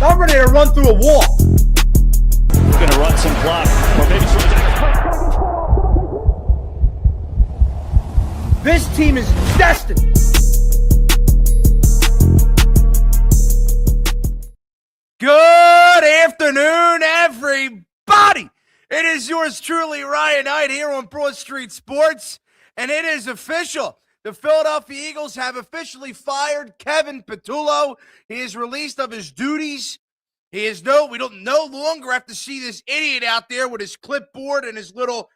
I'm ready to run through a wall. We're going to run some clock. Or maybe This team is destined. Good afternoon, everybody. It is yours truly, Ryan Knight, here on Broad Street Sports, and it is official. The Philadelphia Eagles have officially fired Kevin Patullo. He is released of his duties. We don't no longer have to see this idiot out there with his clipboard and his little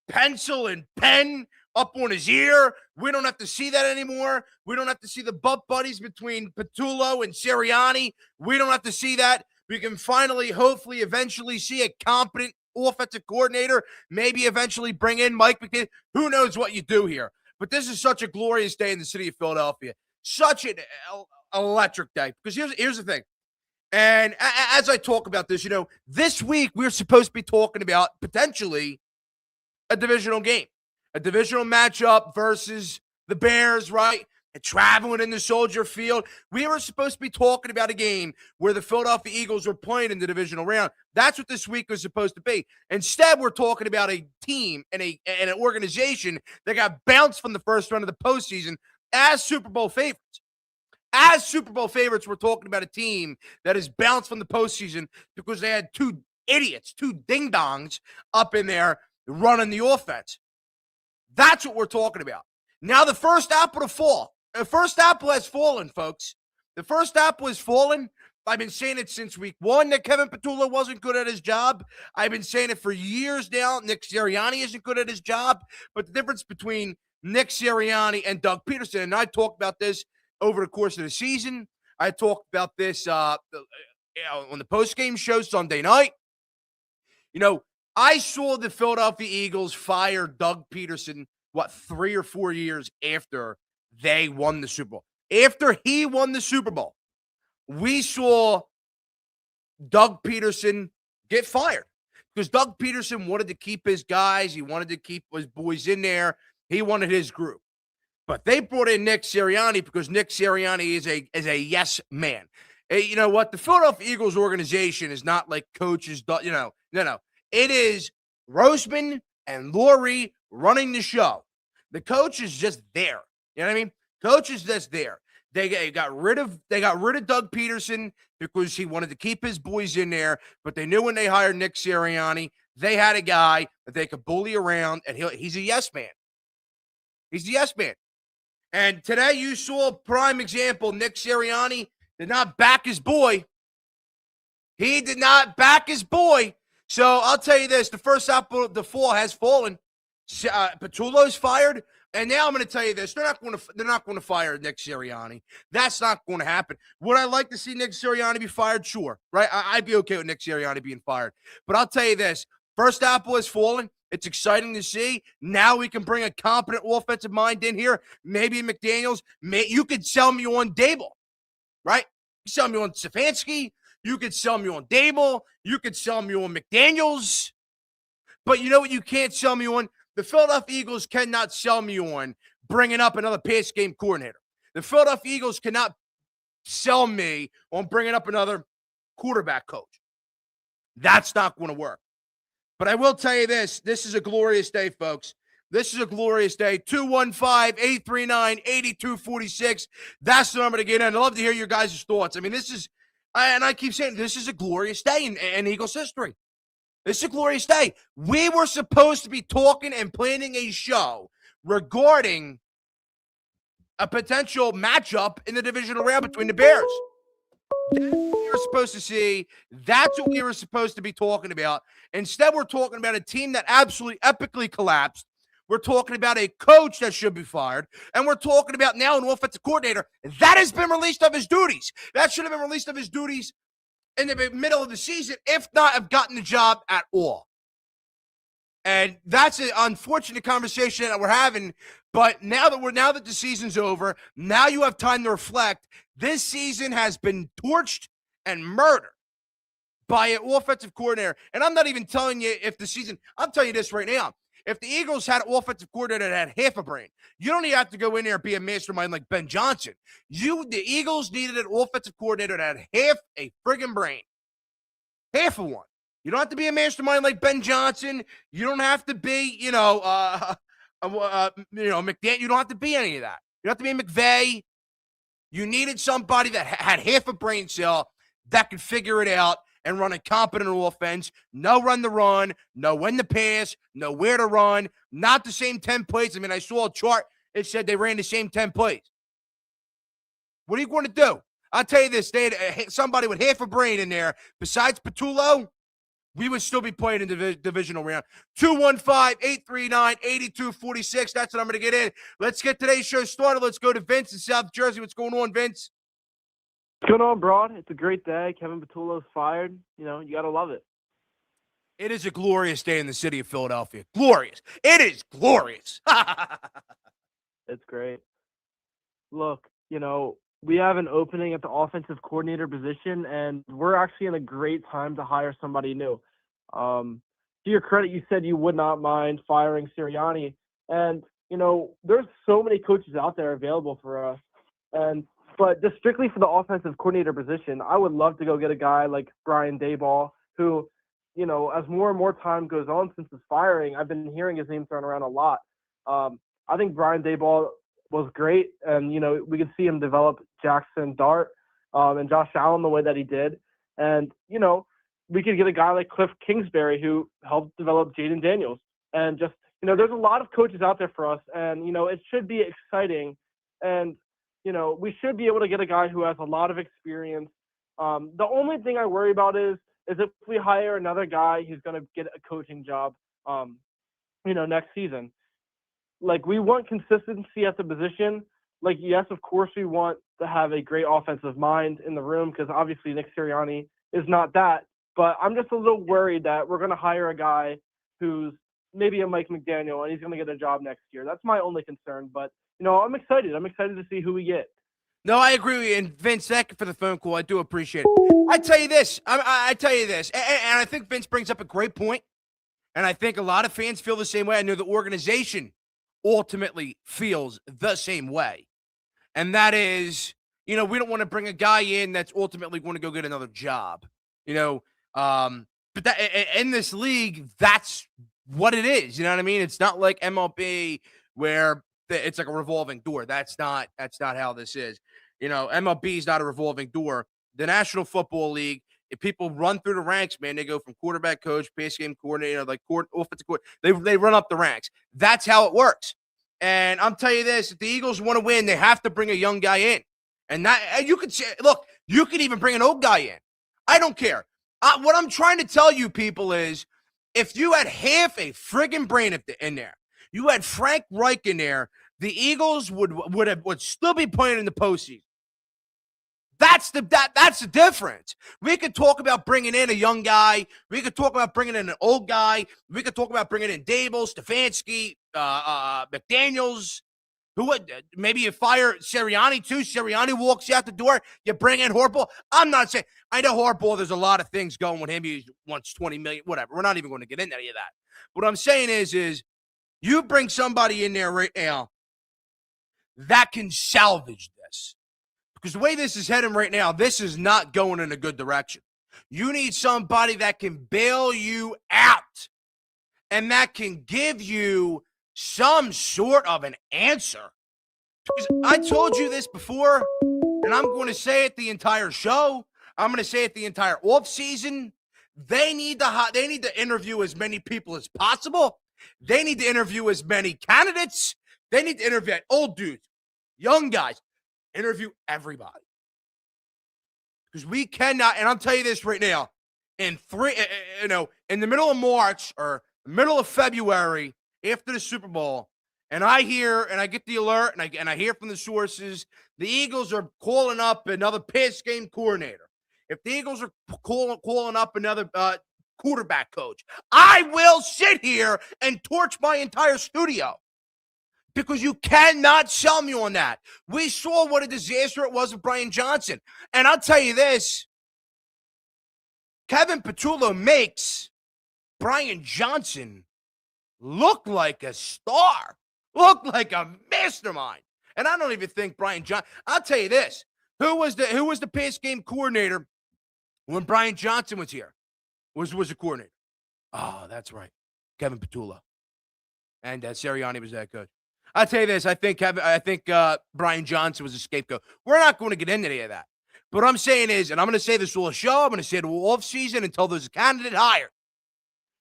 pencil and pen up on his ear. We don't have to see that anymore. We don't have to see the butt buddies between Patullo and Sirianni. We don't have to see that. We can finally, hopefully, eventually see a competent offensive coordinator, maybe eventually bring in Mike McDaniel. Who knows what you do here? But this is such a glorious day in the city of Philadelphia. Such an electric day. Because here's the thing. And as I talk about this, this week we're supposed to be talking about potentially a divisional game. A divisional matchup versus the Bears, right? And traveling in the Soldier Field. We were supposed to be talking about a game where the Philadelphia Eagles were playing in the divisional round. That's what this week was supposed to be. Instead, we're talking about a team and an organization that got bounced from the first round of the postseason as Super Bowl favorites. As Super Bowl favorites, we're talking about a team that is bounced from the postseason because they had two idiots, two ding-dongs up in there running the offense. That's what we're talking about. Now the first apple to fall. The first apple has fallen, folks. The first apple has fallen. I've been saying it since week one that Kevin Patullo wasn't good at his job. I've been saying it for years now. Nick Sirianni isn't good at his job. But the difference between Nick Sirianni and Doug Peterson, and I talked about this over the course of the season. I talked about this on the postgame show Sunday night. I saw the Philadelphia Eagles fire Doug Peterson, 3 or 4 years after they won the Super Bowl. After he won the Super Bowl, we saw Doug Peterson get fired because Doug Peterson wanted to keep his guys. He wanted to keep his boys in there. He wanted his group. But they brought in Nick Sirianni because Nick Sirianni is a yes man. Hey, you know what? The Philadelphia Eagles organization is not like coaches. No. It is Roseman and Laurie running the show. The coach is just there. You know what I mean? Coach is just there. They got rid of Doug Peterson because he wanted to keep his boys in there. But they knew when they hired Nick Sirianni, they had a guy that they could bully around, and he's a yes man. He's a yes man. And today you saw a prime example. Nick Sirianni did not back his boy. He did not back his boy. So I'll tell you this, the first apple of the fall has fallen. Patullo's fired, and now I'm going to tell you this: they're not going to fire Nick Sirianni. That's not going to happen. Would I like to see Nick Sirianni be fired? Sure, right? I'd be okay with Nick Sirianni being fired. But I'll tell you this: first apple has fallen. It's exciting to see. Now we can bring a competent offensive mind in here. Maybe McDaniels. You could sell me on Dable, right? You sell me on Stefanski. You could sell me on Dable. You could sell me on McDaniels. But you know what you can't sell me on? The Philadelphia Eagles cannot sell me on bringing up another pass game coordinator. The Philadelphia Eagles cannot sell me on bringing up another quarterback coach. That's not going to work. But I will tell you this. This is a glorious day, folks. This is a glorious day. 215-839-8246. That's the number to get in. I'd love to hear your guys' thoughts. I mean, and I keep saying this is a glorious day in Eagles history. This is a glorious day. We were supposed to be talking and planning a show regarding a potential matchup in the divisional round between the Bears. That's what we were supposed to see. That's what we were supposed to be talking about. Instead, we're talking about a team that absolutely epically collapsed. We're talking about a coach that should be fired. And we're talking about now an offensive coordinator that has been released of his duties. That should have been released of his duties in the middle of the season, if not have gotten the job at all. And that's an unfortunate conversation that we're having. But now that the season's over, now you have time to reflect. This season has been torched and murdered by an offensive coordinator. And I'm not even telling you if the season, I'm telling you this right now. If the Eagles had an offensive coordinator that had half a brain, you don't even have to go in there and be a mastermind like Ben Johnson. The Eagles needed an offensive coordinator that had half a friggin' brain. Half of one. You don't have to be a mastermind like Ben Johnson. You don't have to be, McDaniel. You don't have to be any of that. You don't have to be McVay. You needed somebody that had half a brain cell that could figure it out and run a competent offense. Run the run, know when to pass, know where to run. Not the same 10 plays. I mean, I saw a chart. It said they ran the same 10 plays. What are you going to do? I'll tell you this. They had somebody with half a brain in there. Besides Patullo, we would still be playing in the divisional round. 215-839-8246. That's what I'm going to get in. Let's get today's show started. Let's go to Vince in South Jersey. What's going on, Vince? What's going on, Broad? It's a great day. Kevin Patullo's fired. You got to love it. It is a glorious day in the city of Philadelphia. Glorious. It is glorious. It's great. Look, we have an opening at the offensive coordinator position, and we're actually in a great time to hire somebody new. To your credit, you said you would not mind firing Sirianni. And, there's so many coaches out there available for us. But just strictly for the offensive coordinator position, I would love to go get a guy like Brian Daboll, who, as more and more time goes on since his firing, I've been hearing his name thrown around a lot. I think Brian Daboll was great, and, we could see him develop Jackson Dart and Josh Allen the way that he did. And, we could get a guy like Cliff Kingsbury who helped develop Jaden Daniels. And just, there's a lot of coaches out there for us, and, it should be exciting. And, we should be able to get a guy who has a lot of experience. The only thing I worry about is if we hire another guy who's going to get a coaching job, next season. Like, we want consistency at the position. Like, yes, of course, we want to have a great offensive mind in the room because obviously Nick Sirianni is not that. But I'm just a little worried that we're going to hire a guy who's maybe a Mike McDaniel and he's going to get a job next year. That's my only concern. But, I'm excited. I'm excited to see who we get. No, I agree with you. And Vince, thank you for the phone call. I do appreciate it. I tell you this. I tell you this. And I think Vince brings up a great point. And I think a lot of fans feel the same way. I know the organization ultimately feels the same way. And that is, we don't want to bring a guy in that's ultimately going to go get another job. But that in this league, that's what it is. You know what I mean? It's not like MLB where it's like a revolving door. That's not how this is. MLB is not a revolving door. The National Football League, if people run through the ranks, man, they go from quarterback coach, pass game coordinator, offensive coordinator. They run up the ranks. That's how it works. And I'm telling you this: if the Eagles want to win, they have to bring a young guy in. And you could say, look, you could even bring an old guy in. I don't care. What I'm trying to tell you people is, if you had half a friggin' brain in there, you had Frank Reich in there, the Eagles would still be playing in the postseason. That's the difference. We could talk about bringing in a young guy. We could talk about bringing in an old guy. We could talk about bringing in Daboll, Stefanski, McDaniels. Who would maybe you fire Sirianni too? Sirianni walks out the door. You bring in Harbaugh. I'm not saying I know Harbaugh. There's a lot of things going with him. He wants $20 million, whatever. We're not even going to get into any of that. What I'm saying is you bring somebody in there right now that can salvage this. Because the way this is heading right now, this is not going in a good direction. You need somebody that can bail you out and that can give you some sort of an answer. Because I told you this before, and I'm going to say it the entire show. I'm going to say it the entire offseason. They need to interview as many people as possible. They need to interview as many candidates. They need to interview old dudes, young guys. Interview everybody. Because we cannot, and I'll tell you this right now, in the middle of March or middle of February after the Super Bowl, and I get the alert, and I hear from the sources, the Eagles are calling up another pass game coordinator. If the Eagles are calling up another quarterback coach, I will sit here and torch my entire studio. Because you cannot sell me on that. We saw what a disaster it was with Brian Johnson. And I'll tell you this, Kevin Patullo makes Brian Johnson looked like a star, looked like a mastermind. And I don't even think Brian Johnson. I'll tell you this: who was the pass game coordinator when Brian Johnson was here? Was the coordinator? Oh, that's right, Kevin Patullo, and Sirianni was that good. I'll tell you this: I think Brian Johnson was a scapegoat. We're not going to get into any of that. But what I'm saying is, and I'm going to say this all show, I'm going to say it all offseason until there's a candidate hired.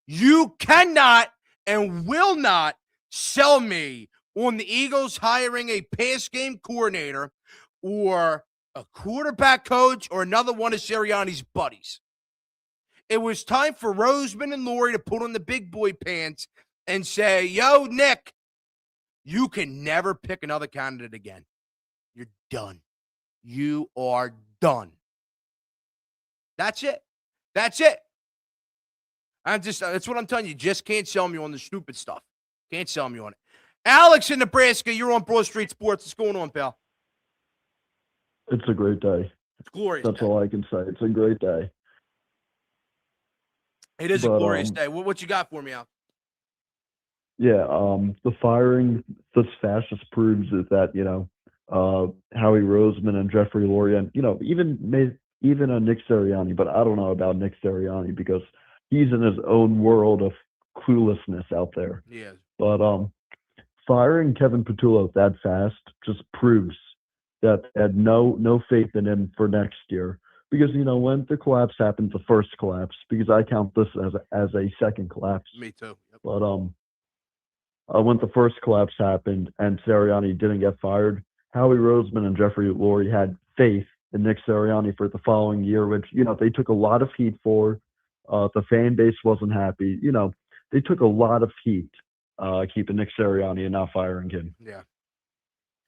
You cannot and will not sell me on the Eagles hiring a pass game coordinator or a quarterback coach or another one of Sirianni's buddies. It was time for Roseman and Laurie to put on the big boy pants and say, yo, Nick, you can never pick another candidate again. You're done. You are done. That's it. That's it. That's what I'm telling you. Just can't sell me on the stupid stuff. Can't sell me on it. Alex in Nebraska, you're on Broad Street Sports. What's going on, pal? It's a great day. It's glorious. That's all I can say. It's a great day. It is a glorious day. What you got for me, Al? Yeah, the firing this fast just proves that, Howie Roseman and Jeffrey Lurie and, even Nick Sirianni, but I don't know about Nick Sirianni because he's in his own world of cluelessness out there. Yeah. But firing Kevin Patullo that fast just proves that they had no faith in him for next year. Because, when the collapse happened, the first collapse, because I count this as a second collapse. Me too. Yep. But when the first collapse happened and Sirianni didn't get fired, Howie Roseman and Jeffrey Lurie had faith in Nick Sirianni for the following year, which, they took a lot of heat for. The fan base wasn't happy. They took a lot of heat keeping Nick Sirianni and not firing him. Yeah.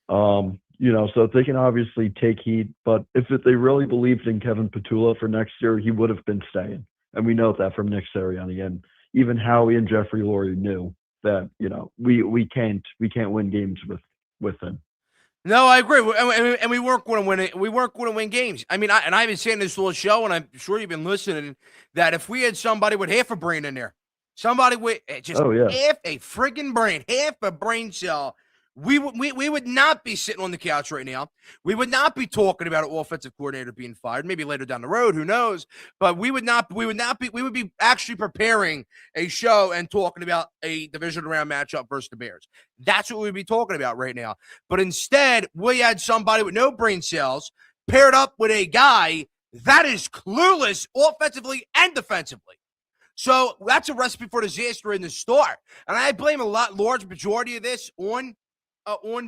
So they can obviously take heat, but if they really believed in Kevin Patullo for next year, he would have been staying. And we know that from Nick Sirianni. And even Howie and Jeffrey Lurie knew that, we can't win games with him. No, I agree. And we weren't going to win it. We weren't going to win games. I mean, I've been saying this whole show, and I'm sure you've been listening, that if we had somebody with half a brain in there, somebody with just half a friggin' brain, half a brain cell, we would not be sitting on the couch right now. We would not be talking about an offensive coordinator being fired. Maybe later down the road, who knows? But we would be actually preparing a show and talking about a division round matchup versus the Bears. That's what we'd be talking about right now. But instead, we had somebody with no brain cells paired up with a guy that is clueless offensively and defensively. So that's a recipe for disaster in the start. And I blame large majority of this on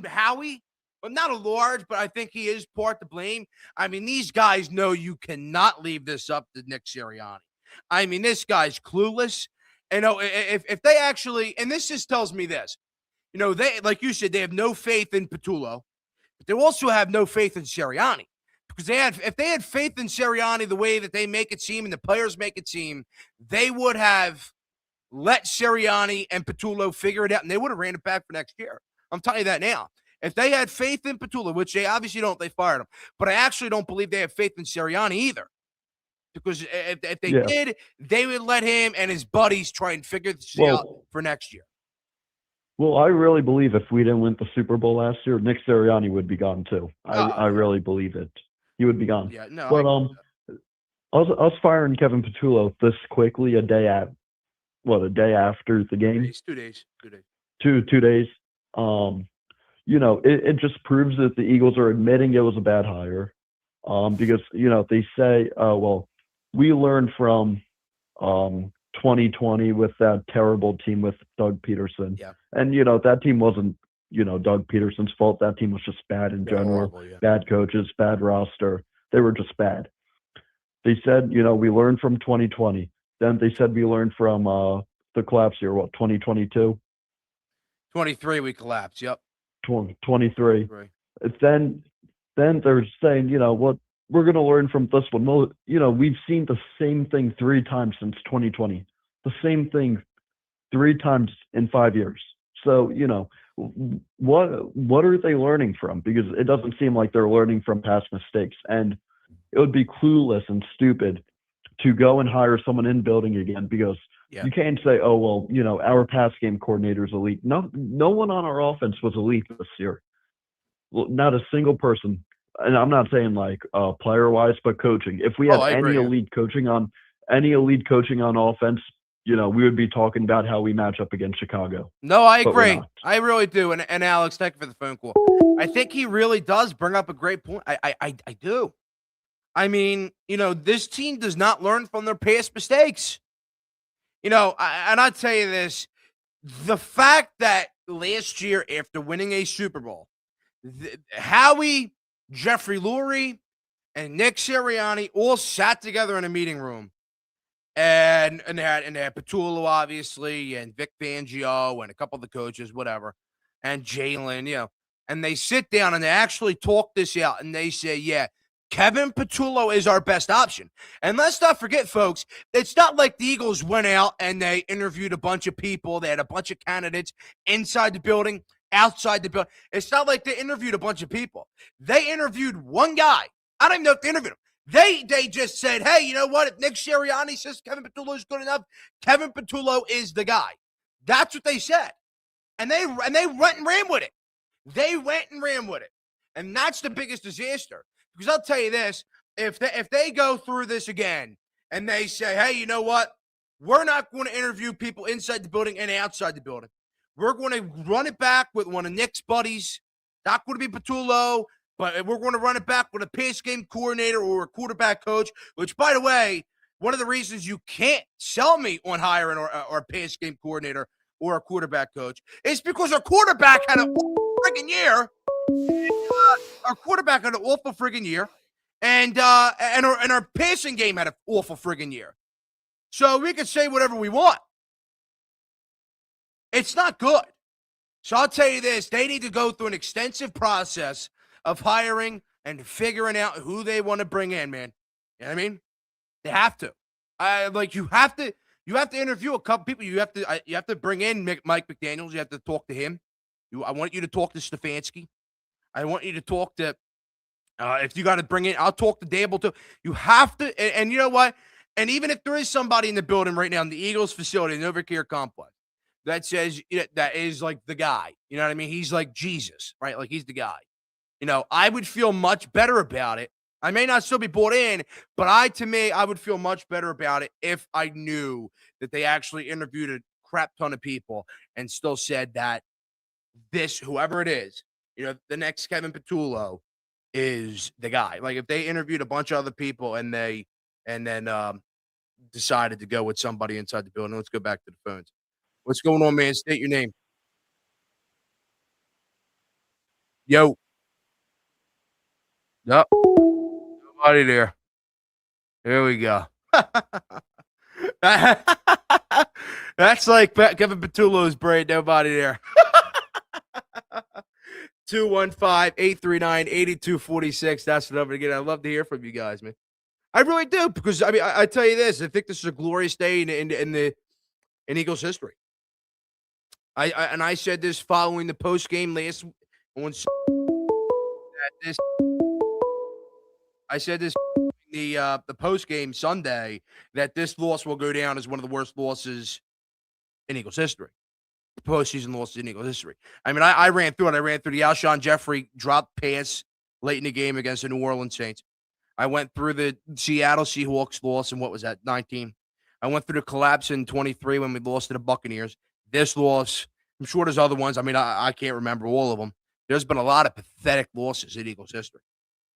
Howie, but not a large, but I think he is part to blame. I mean, these guys know you cannot leave this up to Nick Sirianni. I mean, this guy's clueless. And if they actually, and this just tells me this, they, like you said, they have no faith in Patullo, but they also have no faith in Sirianni. Because if they had faith in Sirianni the way that they make it seem and the players make it seem, they would have let Sirianni and Patullo figure it out, and they would have ran it back for next year. I'm telling you that now. If they had faith in Patullo, which they obviously don't, they fired him. But I actually don't believe they have faith in Sirianni either. Because if they did, they would let him and his buddies try and figure this out for next year. Well, I really believe if we didn't win the Super Bowl last year, Nick Sirianni would be gone too. I really believe it. He would be gone. Yeah, no. But us firing Kevin Patullo this quickly, a day after the game, 2 days. 2 days. It just proves that the Eagles are admitting it was a bad hire. Because, they say, we learned from 2020 with that terrible team with Doug Peterson. Yeah. And, that team wasn't, Doug Peterson's fault. That team was just bad in general. Horrible, yeah. Bad coaches, bad roster. They were just bad. They said, we learned from 2020. Then they said we learned from the collapse year, 2022? 23 we collapsed, yep. 23. Right. Then they're saying, we're going to learn from this one. Well, we've seen the same thing 3 times since 2020. The same thing 3 times in 5 years. So, what are they learning from? Because it doesn't seem like they're learning from past mistakes. And it would be clueless and stupid to go and hire someone in building again because Yeah. You can't say, oh, well, our pass game coordinator is elite. No one on our offense was elite this year. Well, not a single person. And I'm not saying like player-wise, but coaching. If we had I any agree. elite coaching on offense, we would be talking about how we match up against Chicago. No, I But we're agree. not. I really do. And Alex, thank you for the phone call. I think he really does bring up a great point. I do. I mean, this team does not learn from their past mistakes. And I'll tell you this, the fact that last year after winning a Super Bowl, Howie, Jeffrey Lurie, and Nick Sirianni all sat together in a meeting room. And they had Patullo, obviously, and Vic Fangio, and a couple of the coaches, whatever, and Jalen, and they sit down and they actually talk this out, and they say, yeah, Kevin Patullo is our best option. And let's not forget, folks, it's not like the Eagles went out and they interviewed a bunch of people. They had a bunch of candidates inside the building, outside the building. It's not like they interviewed a bunch of people. They interviewed one guy. I don't even know if they interviewed him. They just said, hey, you know what? If Nick Sirianni says Kevin Patullo is good enough, Kevin Patullo is the guy. That's what they said. And they went and ran with it. They went and ran with it. And that's the biggest disaster. Because I'll tell you this, if they go through this again and they say, hey, you know what? We're not going to interview people inside the building and outside the building. We're going to run it back with one of Nick's buddies. Not going to be Patullo. But we're going to run it back with a pass game coordinator or a quarterback coach, which, by the way, one of the reasons you can't sell me on hiring or a pass game coordinator or a quarterback coach is because our quarterback had an awful friggin' year. Our quarterback had an awful friggin' year, and our passing game had an awful friggin' year. So we can say whatever we want. It's not good. So I'll tell you this, they need to go through an extensive process of hiring and figuring out who they want to bring in, man. You know what I mean? They have to. You have to interview a couple people. You have to bring in Mike McDaniels. You have to talk to him. I want you to talk to Stefanski. I want you to talk to if you got to bring in, I'll talk to Dable too. You have to, and you know what? And even if there is somebody in the building right now in the Eagles facility, the Novacare complex, that says that is like the guy. You know what I mean? He's like Jesus, right? Like he's the guy. I would feel much better about it. I may not still be bought in, but I would feel much better about it if I knew that they actually interviewed a crap ton of people and still said that whoever it is, the next Kevin Patullo is the guy. Like if they interviewed a bunch of other people and then decided to go with somebody inside the building. Let's go back to the phones. What's going on, man? State your name. Yo. Yep. Nobody there. Here we go. That's like Kevin Patullo's brain. Nobody there. 215-839-8246. That's the number to get. I'd love to hear from you guys, man. I really do, because I tell you this. I think this is a glorious day in Eagles history. I said this following the post game last on this. I said this the post game Sunday that this loss will go down as one of the worst losses in Eagles history. Postseason losses in Eagles history. I mean, I ran through it. I ran through the Alshon Jeffrey drop pass late in the game against the New Orleans Saints. I went through the Seattle Seahawks loss in what was that, 19. I went through the collapse in 23 when we lost to the Buccaneers. This loss, I'm sure there's other ones. I mean, I can't remember all of them. There's been a lot of pathetic losses in Eagles history.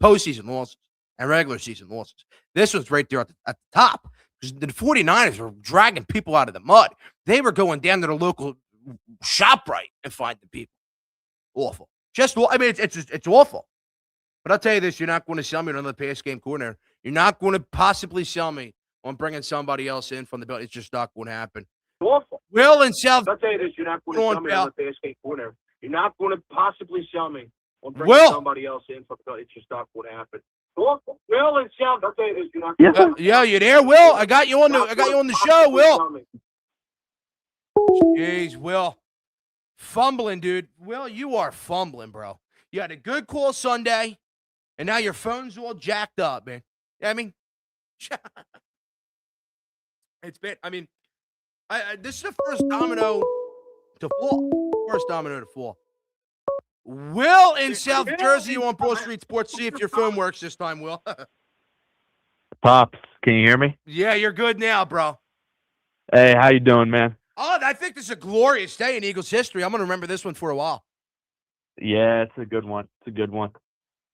Postseason losses and regular season losses. This was right there at the top, because the 49ers were dragging people out of the mud. They were going down to the local ShopRite and finding people. Awful. I mean, it's awful. But I'll tell you this, you're not going to sell me on another pass game coordinator. You're not going to possibly sell me on bringing somebody else in from the building. It's just not going to happen. Awful. Will and South. I'll tell you this, you're not going to sell me on the pass game coordinator. You're not going to possibly sell me on bringing somebody else in from the building. It's just not going to happen. Awful. Will and South. I'll tell you this, you're not going to yeah, you there, Will? I got you on the show, Will. Jeez, Will. Fumbling, dude. Will, you are fumbling, bro. You had a good call Sunday, and now your phone's all jacked up, man. I mean, it's been, This is the first domino to fall. First domino to fall. Will in South Jersey, you on Broad Street Sports. See if your phone works this time, Will. Pops, can you hear me? Yeah, you're good now, bro. Hey, how you doing, man? Oh, I think this is a glorious day in Eagles history. I'm going to remember this one for a while. Yeah, it's a good one. It's a good one.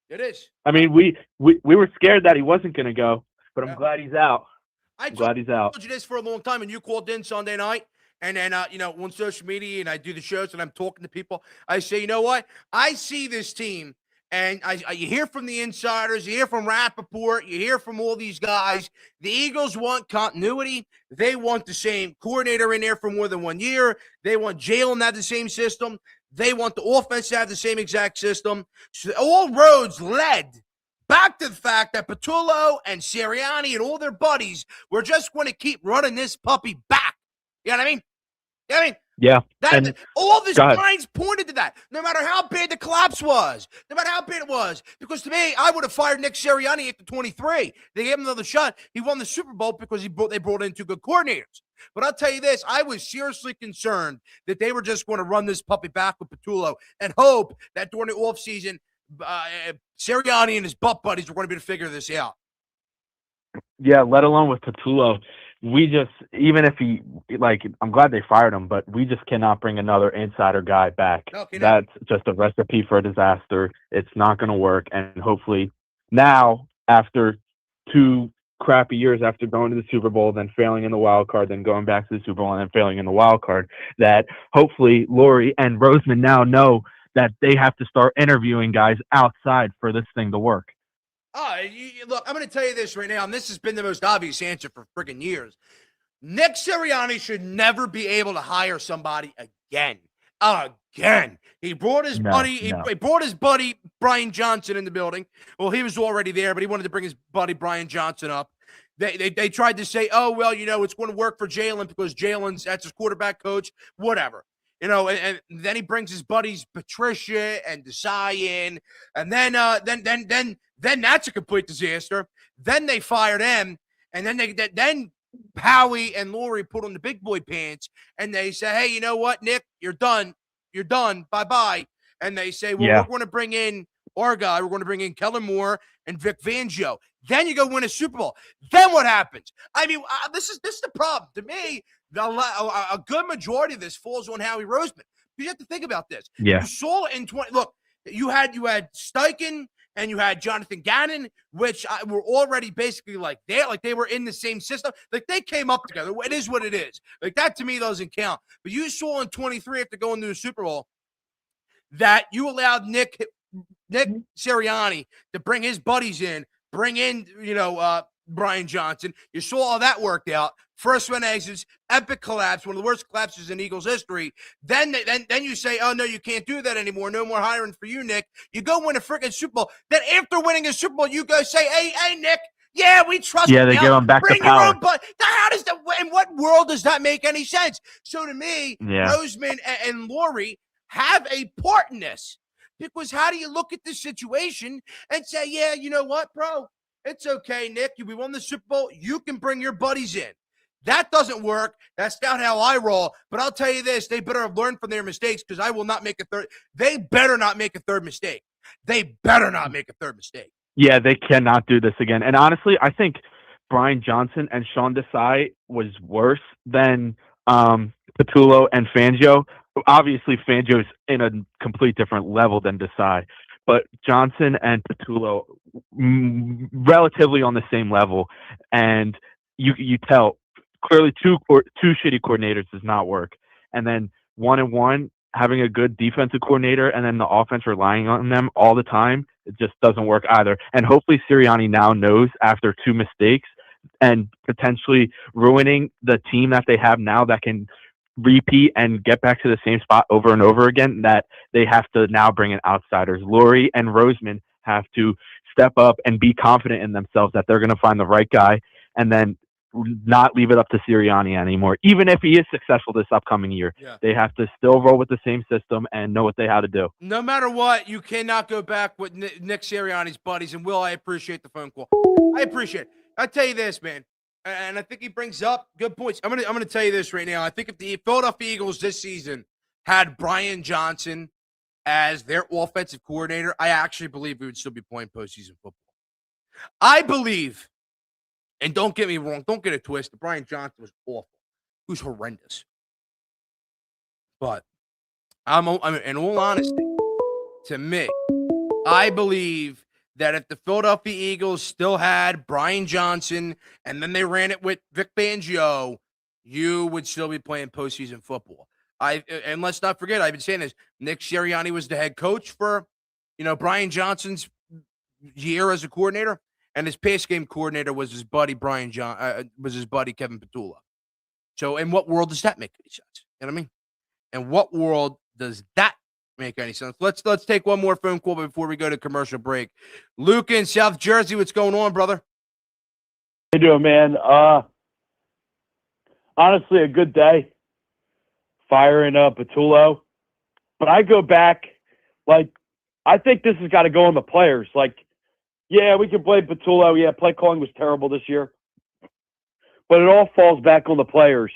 It is. I mean, we were scared that he wasn't going to go, but I'm Yeah. glad he's out. I'm glad he's out. told you this for a long time, and you called in Sunday night, and then on social media, and I do the shows, and I'm talking to people. I say, you know what? I see this team, and you hear from the insiders, you hear from Rappaport, you hear from all these guys. The Eagles want continuity. They want the same coordinator in there for more than 1 year. They want Jalen to have the same system. They want the offense to have the same exact system. So all roads led back to the fact that Patullo and Sirianni and all their buddies were just going to keep running this puppy back. You know what I mean? You know what I mean? Yeah. All the signs pointed to that, no matter how bad the collapse was, no matter how bad it was. Because to me, I would have fired Nick Sirianni after 23. They gave him another shot. He won the Super Bowl because they brought in two good coordinators. But I'll tell you this, I was seriously concerned that they were just going to run this puppy back with Patullo and hope that during the offseason, Sirianni and his butt buddies were going to be able to figure this out. Yeah, let alone with Patullo. We just, even if he, I'm glad they fired him, but we just cannot bring another insider guy back. Okay, that's just a recipe for a disaster. It's not going to work. And hopefully now, after 2 crappy years after going to the Super Bowl, then failing in the wild card, then going back to the Super Bowl, and then failing in the wild card, that hopefully Lurie and Roseman now know that they have to start interviewing guys outside for this thing to work. Look, I'm going to tell you this right now, and this has been the most obvious answer for freaking years. Nick Sirianni should never be able to hire somebody again. He brought his He brought his buddy Brian Johnson in the building. Well, he was already there, but he wanted to bring his buddy Brian Johnson up. They tried to say, oh, well, it's going to work for Jalen because that's his quarterback coach, whatever. And then he brings his buddies Patricia and Desai in, and then that's a complete disaster. Then they fired him, and then Howie and Lurie put on the big boy pants, and they say, hey, you know what, Nick, you're done, bye-bye. And they say, well, we're going to bring in our guy, we're going to bring in Kellen Moore and Vic Fangio. Then you go win a Super Bowl. Then what happens? I mean, this is the problem. To me, a good majority of this falls on Howie Roseman. You have to think about this. Yeah. You saw it in 20. Look, you had Steichen and you had Jonathan Gannon, which were already basically like they were in the same system. Like they came up together. It is what it is. Like that to me doesn't count. But you saw in 23 after going to the Super Bowl that you allowed Nick Sirianni to bring his buddies in, bring in Brian Johnson. You saw how that worked out. First one exits, epic collapse, one of the worst collapses in Eagles history. Then you say, oh, no, you can't do that anymore. No more hiring for you, Nick. You go win a freaking Super Bowl. Then after winning a Super Bowl, you go say, hey, Nick, yeah, we trust you. Yeah, they give him back the power. How does that? In what world does that make any sense? So to me, Roseman and Lurie have a part in this. Because how do you look at this situation and say, yeah, you know what, bro? It's okay, Nick. We won the Super Bowl. You can bring your buddies in. That doesn't work. That's not how I roll. But I'll tell you this. They better have learned from their mistakes because I will not make a third. They better not make a third mistake. Yeah, they cannot do this again. And honestly, I think Brian Johnson and Sean Desai was worse than Patullo and Fangio. Obviously, Fangio's in a complete different level than Desai. But Johnson and Patullo, relatively on the same level. And you tell, clearly two shitty coordinators does not work. And then 1-1, having a good defensive coordinator and then the offense relying on them all the time, it just doesn't work either. And hopefully Sirianni now knows after 2 mistakes and potentially ruining the team that they have now that can repeat and get back to the same spot over and over again, that they have to now bring in outsiders. Lurie and Roseman have to step up and be confident in themselves that they're going to find the right guy and then not leave it up to Sirianni anymore. Even if he is successful this upcoming year, they have to still roll with the same system and know what they have to do. No matter what, you cannot go back with Nick Sirianni's buddies. And Will, I appreciate the phone call. I appreciate it. I tell you this, man. And I think he brings up good points. I'm gonna tell you this right now. I think if the Philadelphia Eagles this season had Brian Johnson as their offensive coordinator, I actually believe we would still be playing postseason football. I believe, and don't get me wrong, don't get it twisted. Brian Johnson was awful. He was horrendous. But I mean, in all honesty, to me, I believe that if the Philadelphia Eagles still had Brian Johnson and then they ran it with Vic Fangio, you would still be playing postseason football. And let's not forget, I've been saying this. Nick Sirianni was the head coach for, Brian Johnson's year as a coordinator, and his pass game coordinator was his buddy Kevin Patullo. So, in what world does that make any sense? You know what I mean? In what world does that make any sense? Let's take one more phone call before we go to commercial break. Luke in South Jersey, what's going on, brother? How you doing, man? Honestly, a good day. Firing up Patullo. But I go back, I think this has got to go on the players. Yeah, we can blame Patullo. Yeah, play calling was terrible this year. But it all falls back on the players.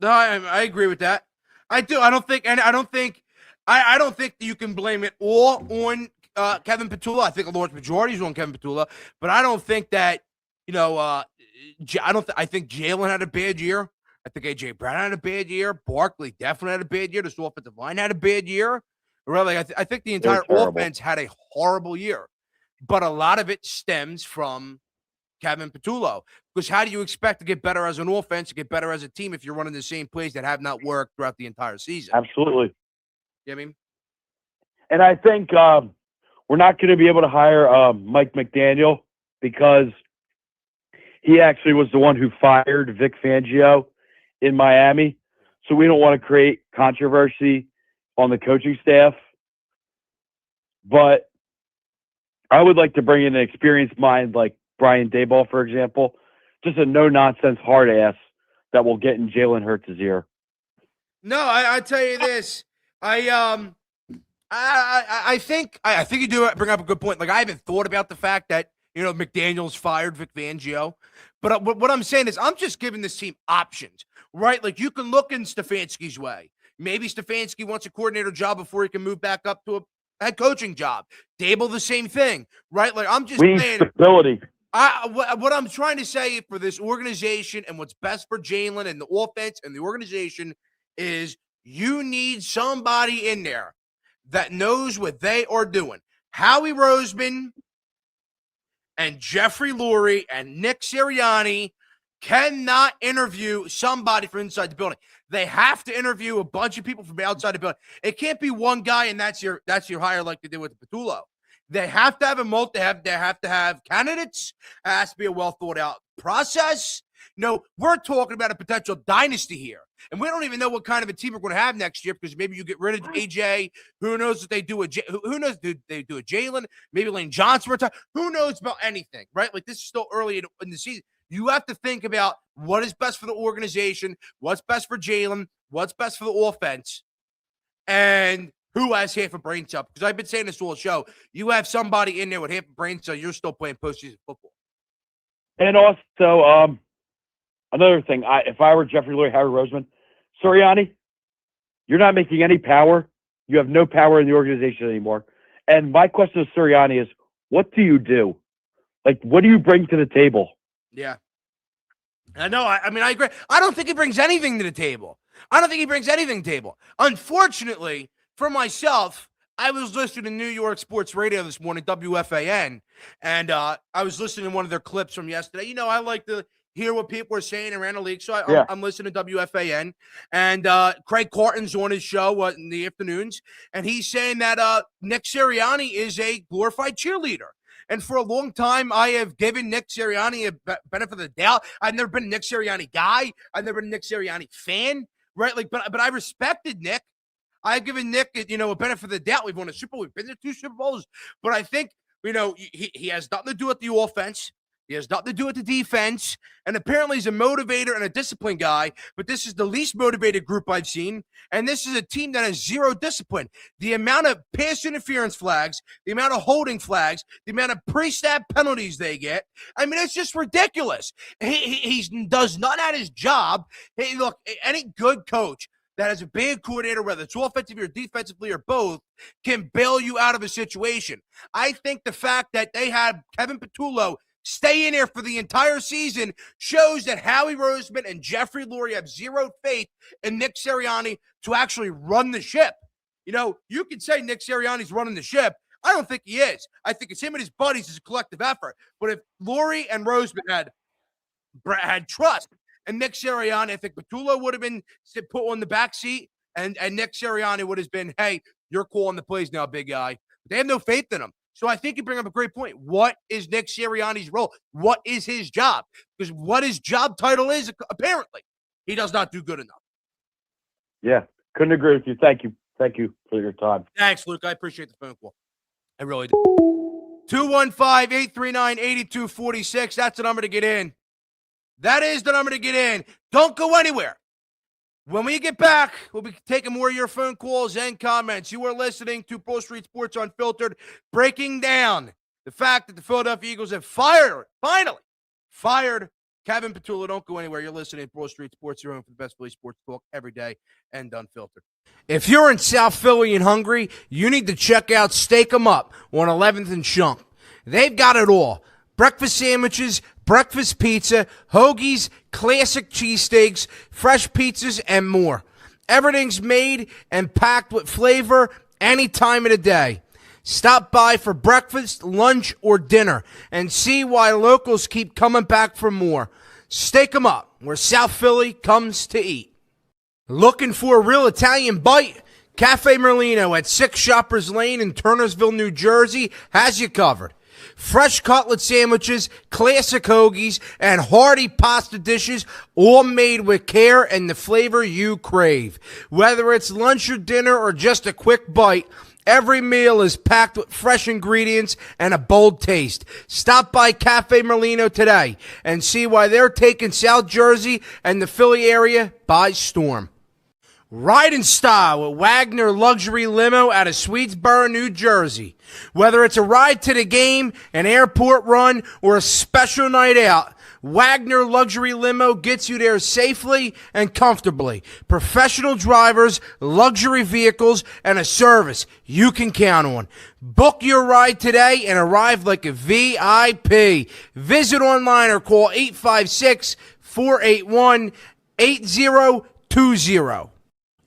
No, I agree with that. I do. I don't think that you can blame it all on Kevin Patullo. I think a large majority is on Kevin Patullo, but I don't think that I think Jalen had a bad year. I think AJ Brown had a bad year. Barkley definitely had a bad year. The offensive line had a bad year. Really, I think the entire offense had a horrible year, but a lot of it stems from Kevin Patullo. Because how do you expect to get better as an offense, to get better as a team if you're running the same plays that have not worked throughout the entire season? Absolutely. You know what I mean? And I think we're not going to be able to hire Mike McDaniel because he actually was the one who fired Vic Fangio in Miami. So we don't want to create controversy on the coaching staff. But I would like to bring in an experienced mind like Brian Daboll, for example, just a no-nonsense hard ass that will get in Jalen Hurts' ear. No, I tell you this. I think you do bring up a good point. I haven't thought about the fact that McDaniel's fired Vic Fangio, but what I'm saying is I'm just giving this team options, right? You can look in Stefanski's way. Maybe Stefanski wants a coordinator job before he can move back up to a head coaching job. Dable, the same thing, right? I'm just saying stability. What I'm trying to say for this organization and what's best for Jalen and the offense and the organization is you need somebody in there that knows what they are doing. Howie Roseman and Jeffrey Lurie and Nick Sirianni cannot interview somebody from inside the building. They have to interview a bunch of people from outside the building. It can't be one guy and that's your hire like they did with Patullo. They have to have they have to have candidates. It has to be a well thought out process. We're talking about a potential dynasty here. And we don't even know what kind of a team we're going to have next year because maybe you get rid of AJ. Who knows if they do who knows if they do a Jalen? Maybe Lane Johnson retire. Who knows about anything, right? This is still early in the season. You have to think about what is best for the organization, what's best for Jalen, what's best for the offense, and who has half a brain cell. Because I've been saying this all show. You have somebody in there with half a brain cell, you're still playing postseason football. And also, another thing, if I were Jeffrey Lurie, Howie Roseman, Sirianni, you're not making any power. You have no power in the organization anymore. And my question to Sirianni is, what do you do? What do you bring to the table? Yeah. I know. I mean, I agree. I don't think he brings anything to the table. Unfortunately, for myself, I was listening to New York Sports Radio this morning, WFAN, and I was listening to one of their clips from yesterday. I like to hear what people are saying around the league, so I'm listening to WFAN. And Craig Carton's on his show in the afternoons, and he's saying that Nick Sirianni is a glorified cheerleader. And for a long time, I have given Nick Sirianni a benefit of the doubt. I've never been a Nick Sirianni guy. I've never been a Nick Sirianni fan, right? But I respected Nick. I've given Nick, a benefit of the doubt. We've won a Super Bowl. We've been to 2 Super Bowls. But I think, he has nothing to do with the offense. He has nothing to do with the defense, and apparently he's a motivator and a discipline guy, but this is the least motivated group I've seen, and this is a team that has zero discipline. The amount of pass interference flags, the amount of holding flags, the amount of pre-snap penalties they get, I mean, it's just ridiculous. He does not at his job. Hey, look, any good coach that has a bad coordinator, whether it's offensively or defensively or both, can bail you out of a situation. I think the fact that they had Kevin Patullo stay in there for the entire season shows that Howie Roseman and Jeffrey Lurie have zero faith in Nick Sirianni to actually run the ship. You know, you can say Nick Sirianni's running the ship. I don't think he is. I think it's him and his buddies as a collective effort. But if Lurie and Roseman had trust and Nick Sirianni, I think Patullo would have been put on the back seat, and Nick Sirianni would have been, hey, you're calling the plays now, big guy. But they have no faith in him. So I think you bring up a great point. What is Nick Sirianni's role? What is his job? Because what his job title is, apparently, he does not do good enough. Yeah, couldn't agree with you. Thank you. Thank you for your time. Thanks, Luke. I appreciate the phone call. I really do. 215-839-8246. That's the number to get in. That is the number to get in. Don't go anywhere. When we get back, we'll be taking more of your phone calls and comments. You are listening to Bull Street Sports Unfiltered, breaking down the fact that the Philadelphia Eagles have finally fired Kevin Patullo. Don't go anywhere. You're listening to Bull Street Sports, your home for the best Philly sports talk every day and unfiltered. If you're in South Philly and hungry, you need to check out Steak 'em Up on 11th and Shunk. They've got it all. Breakfast sandwiches, breakfast pizza, hoagies, classic cheesesteaks, fresh pizzas, and more. Everything's made and packed with flavor any time of the day. Stop by for breakfast, lunch, or dinner and see why locals keep coming back for more. Steak 'em Up, where South Philly comes to eat. Looking for a real Italian bite? Cafe Merlino at 6 Shoppers Lane in Turnersville, New Jersey has you covered. Fresh cutlet sandwiches, classic hoagies, and hearty pasta dishes, all made with care and the flavor you crave. Whether it's lunch or dinner or just a quick bite, every meal is packed with fresh ingredients and a bold taste. Stop by Cafe Merlino today and see why they're taking South Jersey and the Philly area by storm. Ride in style with Wagner Luxury Limo out of Swedesboro, New Jersey. Whether it's a ride to the game, an airport run, or a special night out, Wagner Luxury Limo gets you there safely and comfortably. Professional drivers, luxury vehicles, and a service you can count on. Book your ride today and arrive like a VIP. Visit online or call 856-481-8020.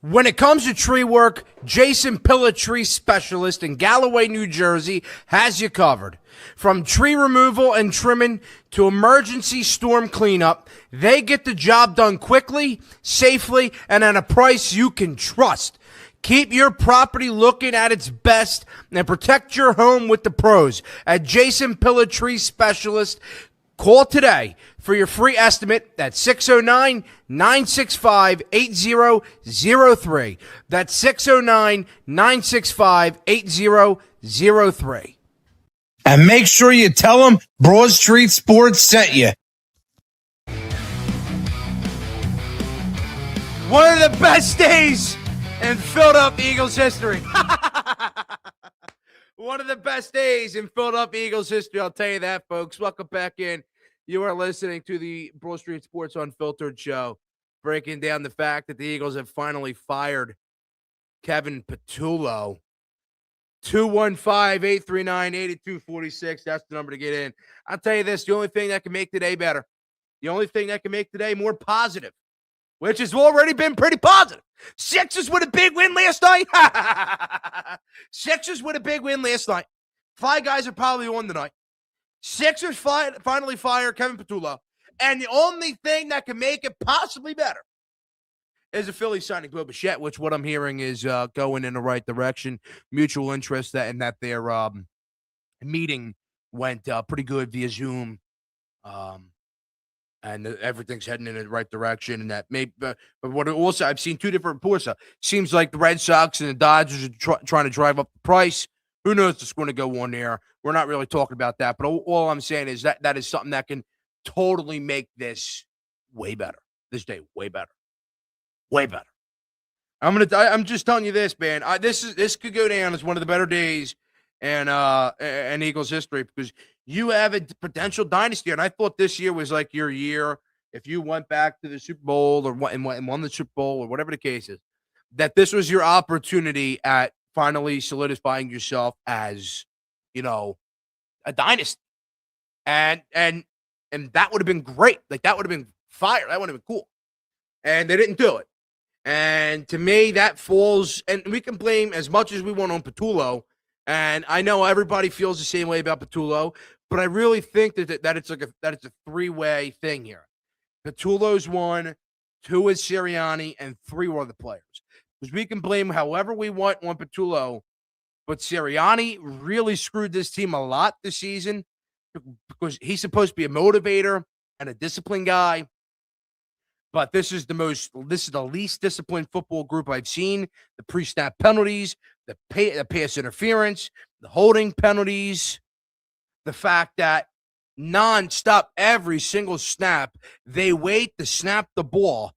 When it comes to tree work, Jason Pilla Tree Specialist in Galloway, New Jersey has you covered. From tree removal and trimming to emergency storm cleanup, they get the job done quickly, safely, and at a price you can trust. Keep your property looking at its best and protect your home with the pros at Jason Pilla Tree Specialist. Call today for your free estimate at 609-965-8003. That's 609-965-8003. And make sure you tell them Broad Street Sports sent you. One of the best days in Philadelphia Eagles history. One of the best days in Philadelphia Eagles history. I'll tell you that, folks. Welcome back in. You are listening to the Broad Street Sports Unfiltered show, breaking down the fact that the Eagles have finally fired Kevin Patullo. 215-839-8246. That's the number to get in. I'll tell you this, the only thing that can make today better, the only thing that can make today more positive, which has already been pretty positive. Sixers with a big win last night. Sixers with a big win last night. Five guys are probably on tonight. Sixers finally fire Kevin Patullo. And the only thing that can make it possibly better is a Philly signing Bo Bichette, which what I'm hearing is going in the right direction. Mutual interest and that their meeting went pretty good via Zoom. And everything's heading in the right direction. And that may, but what also I've seen two different reports. Seems like the Red Sox and the Dodgers are trying to drive up the price. Who knows what's going to go on there? we're not really talking about that. But all I'm saying is that is something that can totally make this way better. This day way better, way better. I'm just telling you this, man. This could go down as one of the better days in Eagles history because you have a potential dynasty, and I thought this year was like your year. If you went back to the Super Bowl or won the Super Bowl or whatever the case is, that this was your opportunity at finally solidifying yourself as, a dynasty, and that would have been great. Like that would have been fire. That would have been cool, and they didn't do it. And to me, that falls, and we can blame as much as we want on Patullo. And I know everybody feels the same way about Patullo, but I really think that it's it's a three-way thing here. Patullo's one, two is Sirianni, and three were the players. Because we can blame however we want on Patullo, but Sirianni really screwed this team a lot this season because he's supposed to be a motivator and a disciplined guy. But this is the least disciplined football group I've seen. The pre-snap penalties, the pass interference, the holding penalties, the fact that nonstop every single snap, they wait to snap the ball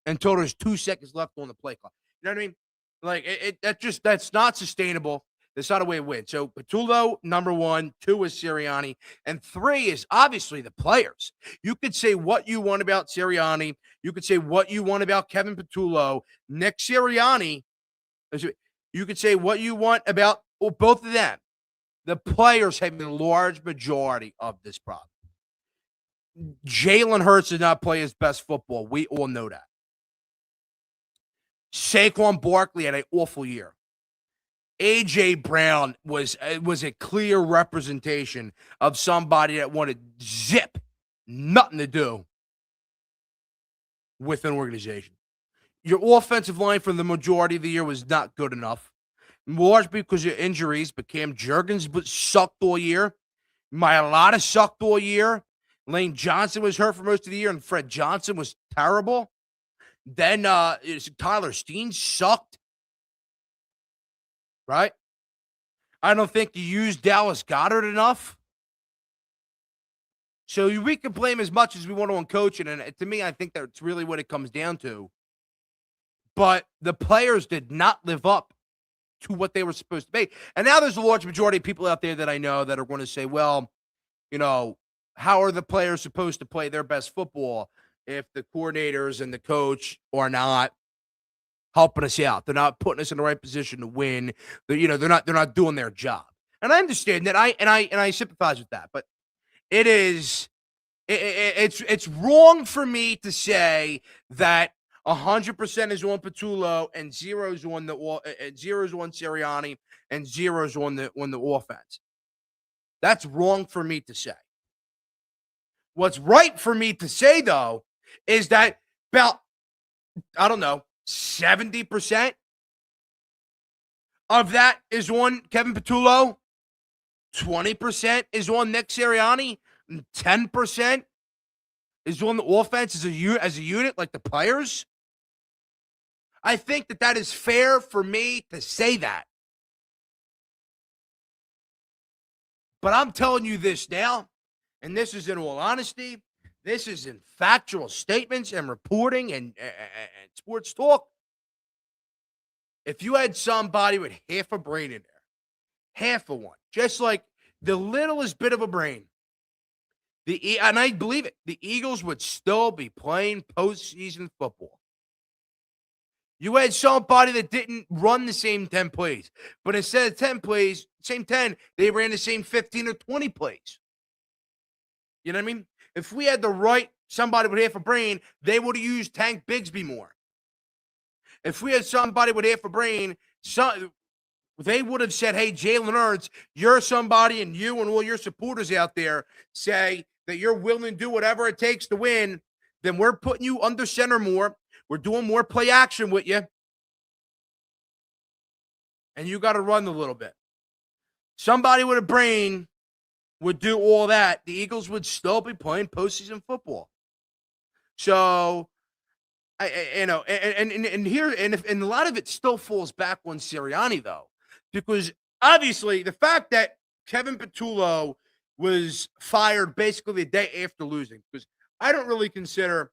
until there's 2 seconds left on the play clock. You know what I mean? Like that's not sustainable. That's not a way to win. So Patullo, number one, two is Sirianni, and three is obviously the players. You could say what you want about Sirianni. You could say what you want about Kevin Patullo. Nick Sirianni, you could say what you want about both of them. The players have been a large majority of this problem. Jalen Hurts did not play his best football. We all know that. Saquon Barkley had an awful year. A.J. Brown was a clear representation of somebody that wanted nothing to do with an organization. Your offensive line for the majority of the year was not good enough, largely because of injuries, but Cam Jurgens sucked all year. Mailata sucked all year. Lane Johnson was hurt for most of the year, and Fred Johnson was terrible. Then Tyler Steen sucked. Right? I don't think you used Dallas Goedert enough. So we can blame as much as we want on coaching, and to me, I think that's really what it comes down to. But the players did not live up to what they were supposed to be. And now there's a large majority of people out there that I know that are going to say, well, how are the players supposed to play their best football if the coordinators and the coach are not helping us out? They're not putting us in the right position to win. They're not doing their job. And I understand that. I sympathize with that. But it's wrong for me to say that 100% is on Patullo and 0 is on Sirianni and 0 is on the offense. That's wrong for me to say. What's right for me to say though is that about 70% of that is on Kevin Patullo, 20% is on Nick Sirianni, and 10% is on the offense as a unit, like the players. I think that is fair for me to say that. But I'm telling you this now, and this is in all honesty, this is in factual statements and reporting and sports talk. If you had somebody with half a brain in there, half of one, just like the littlest bit of a brain, and I believe it, the Eagles would still be playing postseason football. You had somebody that didn't run the same 10 plays, but instead of 10 plays, same 10, they ran the same 15 or 20 plays. You know what I mean? If we had somebody with half a brain, they would have used Tank Bigsby more. If we had somebody with half a brain, they would have said, hey, Jalen Hurts, you're somebody, and you and all your supporters out there say that you're willing to do whatever it takes to win, then we're putting you under center more. We're doing more play action with you. And you got to run a little bit. Somebody with a brain would do all that. The Eagles would still be playing postseason football. So, and a lot of it still falls back on Sirianni, though, because obviously the fact that Kevin Patullo was fired basically the day after losing, because I don't really consider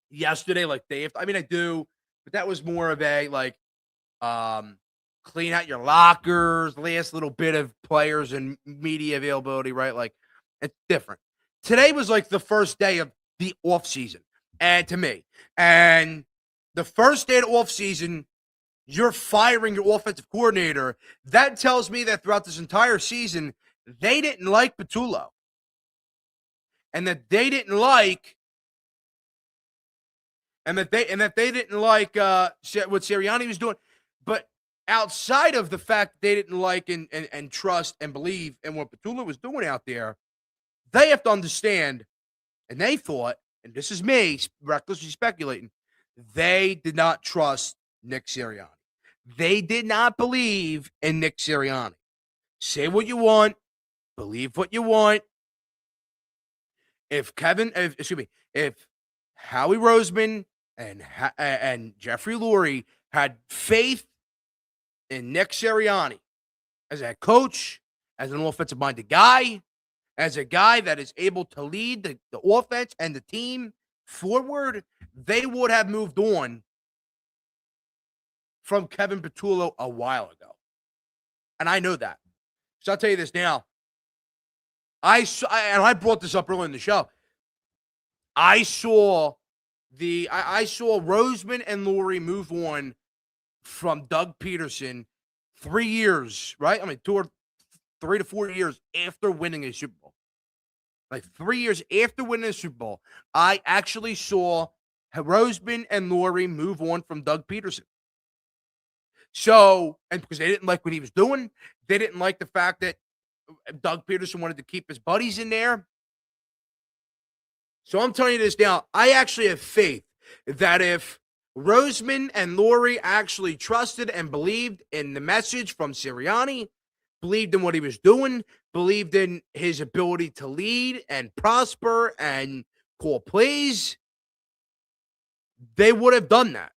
yesterday like day after. I mean, I do, but that was more of a like clean out your lockers, last little bit of players and media availability, right? Like it's different. Today was like the first day of the off season, and to me, and the first day of the off season, you're firing your offensive coordinator. That tells me that throughout this entire season, they didn't like Patullo, and that they didn't like, they didn't like what Sirianni was doing. But outside of the fact they didn't like and trust and believe in what Patullo was doing out there, they have to understand, and they thought, and this is me recklessly speculating, they did not trust Nick Sirianni. They did not believe in Nick Sirianni. Say what you want, believe what you want. If Howie Roseman and Jeffrey Lurie had faith in Nick Sirianni as a coach, as an offensive-minded guy, as a guy that is able to lead the offense and the team forward, they would have moved on from Kevin Patullo a while ago. And I know that. So I'll tell you this now. I brought this up earlier in the show. I saw Roseman and Lurie move on from Doug Peterson 3 years, right? I mean, 3 to 4 years after winning a Super Bowl. Like 3 years after winning a Super Bowl, I actually saw Roseman and Lurie move on from Doug Peterson. So, and because they didn't like what he was doing, they didn't like the fact that Doug Peterson wanted to keep his buddies in there. So I'm telling you this now, I actually have faith that if Roseman and Lurie actually trusted and believed in the message from Sirianni, believed in what he was doing, believed in his ability to lead and prosper and call plays, they would have done that.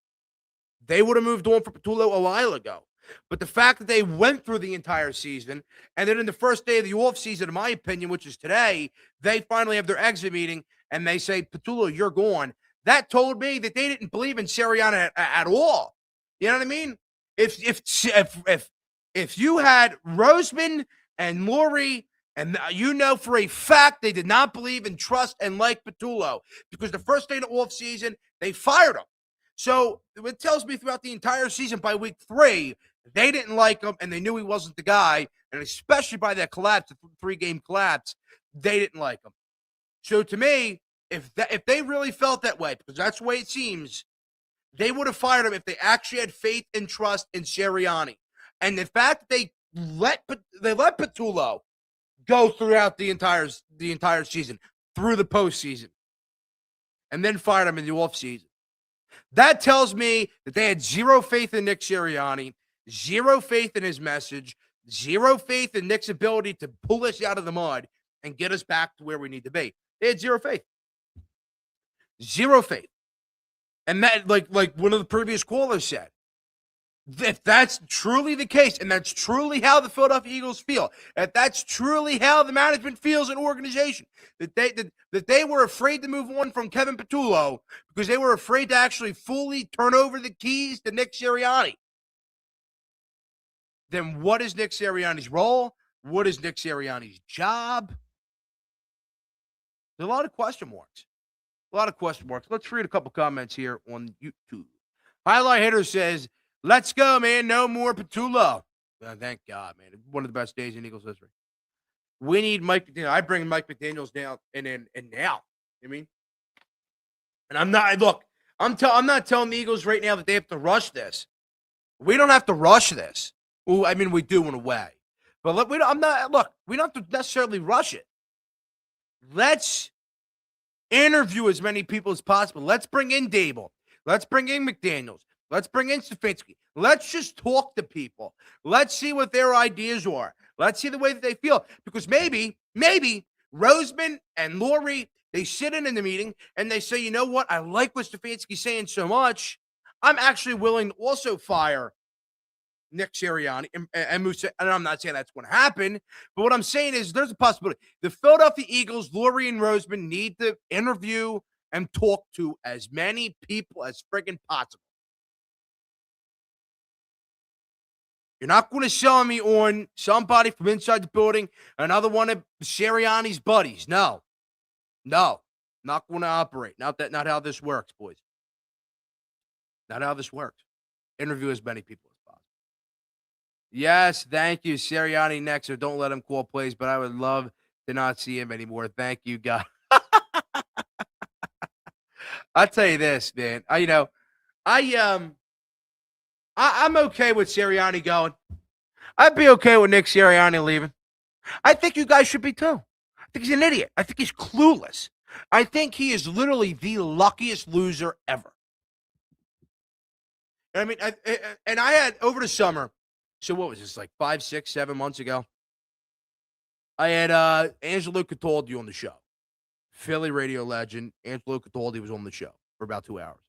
They would have moved on for Patullo a while ago. But the fact that they went through the entire season, and then in the first day of the offseason, in my opinion, which is today, they finally have their exit meeting, and they say, Patullo, you're gone. That told me that they didn't believe in Sirianni at all. You know what I mean? If you had Roseman and Lurie, and you know for a fact they did not believe in trust and like Patullo, because the first day of the offseason, they fired him. So it tells me throughout the entire season, by week 3, they didn't like him, and they knew he wasn't the guy, and especially by that collapse, the 3-game collapse, they didn't like him. So to me, if they really felt that way, because that's the way it seems, they would have fired him if they actually had faith and trust in Sirianni. And the fact that they let Patullo go throughout the entire season, through the postseason, and then fired him in the offseason, that tells me that they had zero faith in Nick Sirianni, zero faith in his message, zero faith in Nick's ability to pull us out of the mud and get us back to where we need to be. They had zero faith. Zero faith. And that, like one of the previous callers said, if that's truly the case, and that's truly how the Philadelphia Eagles feel, if that's truly how the management feels in organization, that they were afraid to move on from Kevin Patullo because they were afraid to actually fully turn over the keys to Nick Sirianni, then what is Nick Sirianni's role? What is Nick Sirianni's job? There's a lot of question marks. Let's read a couple comments here on YouTube. Highlight Hitter says, let's go, man. No more Patullo. Thank God, man. One of the best days in Eagles history. We need Mike McDaniel. I bring Mike McDaniels down and now. You mean? And I'm not telling the Eagles right now that they have to rush this. We don't have to rush this. Well, I mean, we do in a way. But we don't have to necessarily rush it. Let's interview as many people as possible. Let's bring in Dable. Let's bring in McDaniels. Let's bring in Stefanski. Let's just talk to people. Let's see what their ideas are. Let's see the way that they feel. Because maybe Roseman and Lurie, they sit in the meeting and they say, you know what? I like what Stefanski's saying so much. I'm actually willing to also fire Nick Sirianni and Musa. And I'm not saying that's going to happen, but what I'm saying is there's a possibility. The Philadelphia Eagles, Lurie and Roseman, need to interview and talk to as many people as friggin' possible. You're not going to sell me on somebody from inside the building, another one of Sirianni's buddies. No, not going to operate. Not how this works, boys. Not how this works. Interview as many people as possible. Yes, thank you, Sirianni next. So don't let him call plays, but I would love to not see him anymore. Thank you, God. I'll tell you this, man. I'm okay with Sirianni going. I'd be okay with Nick Sirianni leaving. I think you guys should be too. I think he's an idiot. I think he's clueless. I think he is literally the luckiest loser ever. I mean, I had over the summer. So what was this, like 5, 6, 7 months ago? I had Angelo Cataldi on the show. Philly radio legend. Angelo Cataldi was on the show for about 2 hours.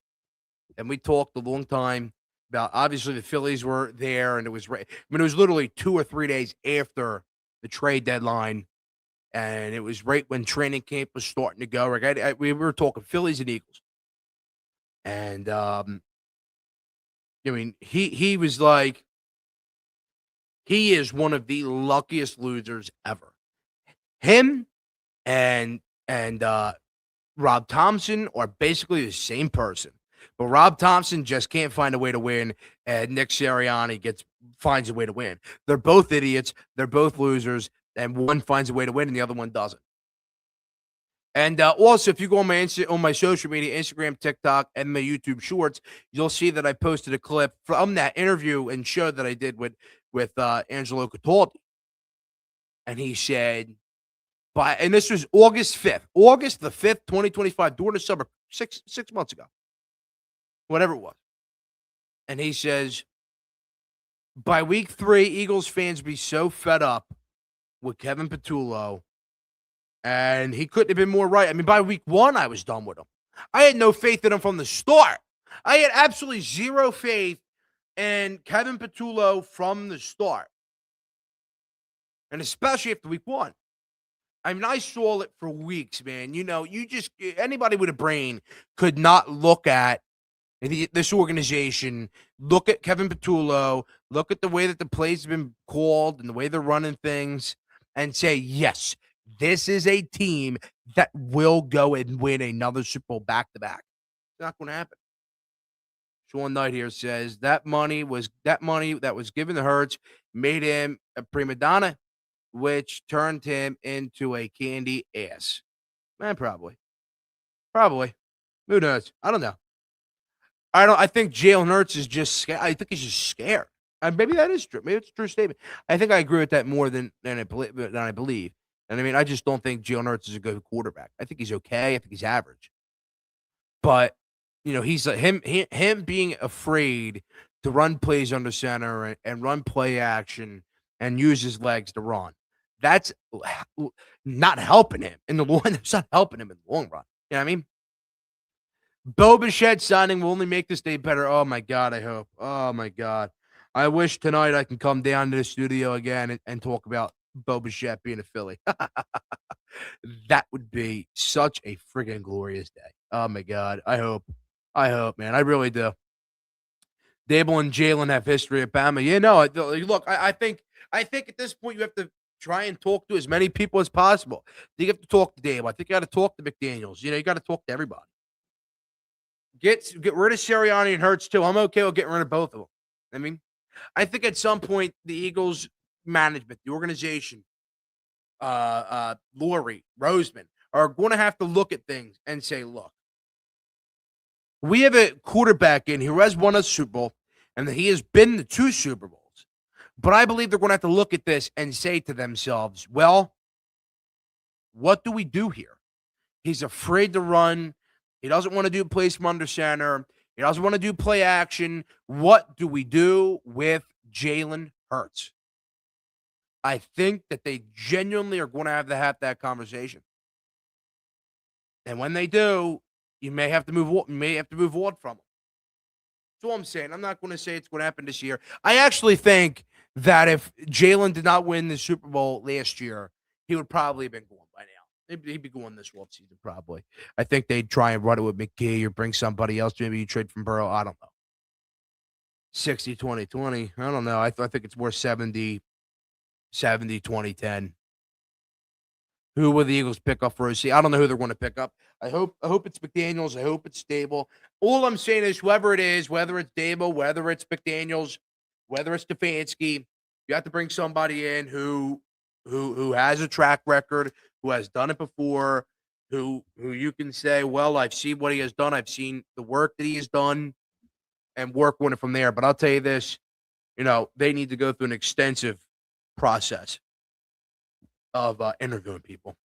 And we talked a long time about, obviously, the Phillies were there, and it was literally 2 or 3 days after the trade deadline, and it was right when training camp was starting to go. Like we were talking Phillies and Eagles. And, he was like, he is one of the luckiest losers ever. Him and Rob Thompson are basically the same person. But Rob Thompson just can't find a way to win, and Nick Sirianni finds a way to win. They're both idiots. They're both losers, and one finds a way to win, and the other one doesn't. And also, if you go on my social media, Instagram, TikTok, and my YouTube Shorts, you'll see that I posted a clip from that interview and show that I did with Angelo Cataldi. And he said, and this was August the 5th, 2025, during the summer, six months ago, whatever it was. And he says, by week 3, Eagles fans be so fed up with Kevin Patullo. And he couldn't have been more right. I mean, by week 1, I was done with him. I had no faith in him from the start. I had absolutely zero faith in Kevin Patullo from the start. And especially after week 1. I mean, I saw it for weeks, man. Anybody with a brain could not look at this organization, look at Kevin Patullo, look at the way that the plays have been called and the way they're running things, and say, yes, this is a team that will go and win another Super Bowl back-to-back. It's not going to happen. Sean Knight here says that money that was given to Hurts made him a prima donna, which turned him into a candy ass. Man, probably. Who knows? I don't know. I think Jalen Hurts is just scared. I think he's just scared. And maybe that is true. Maybe it's a true statement. I think I agree with that more than I believe. And I mean, I just don't think Jalen Hurts is a good quarterback. I think he's okay. I think he's average. But he's him being afraid to run plays under center and run play action and use his legs to run. That's not helping him in the long. It's not helping him in the long run. You know what I mean? Bo Bichette signing will only make this day better. Oh my God, I hope. Oh my God, I wish tonight I can come down to the studio again and talk about Bo Bichette being a Philly. That would be such a friggin' glorious day. Oh my God, I hope, man, I really do. Dable and Jalen have history at Bama. Look, I think at this point you have to try and talk to as many people as possible. You have to talk to Dable. I think you got to talk to McDaniels. You got to talk to everybody. Get rid of Sirianni and Hurts too. I'm okay with getting rid of both of them. I mean, I think at some point the Eagles management, the organization, Lurie, Roseman are going to have to look at things and say, look, we have a quarterback in who has won a Super Bowl and he has been to 2 Super Bowls. But I believe they're going to have to look at this and say to themselves, well, what do we do here? He's afraid to run. He doesn't want to do plays from under center. He doesn't want to do play action. What do we do with Jalen Hurts? I think that they genuinely are going to have that conversation. And when they do, you may have to move on from him. That's all I'm saying. I'm not going to say it's going to happen this year. I actually think that if Jalen did not win the Super Bowl last year, he would probably have been going by now. He'd be going this offseason probably. I think they'd try and run it with McGee or bring somebody else. Maybe you trade from Burrow. I don't know. 60, 20, 20. I don't know. I think it's more 70, 20, 10. Who will the Eagles pick up for OC? I don't know who they're going to pick up. I hope it's McDaniels. I hope it's stable. All I'm saying is whoever it is, whether it's Dable, whether it's McDaniels, whether it's Stefanski, you have to bring somebody in who has a track record, who has done it before, who you can say, well, I've seen what he has done. I've seen the work that he has done and work on it from there. But I'll tell you this, they need to go through an extensive process of interviewing people.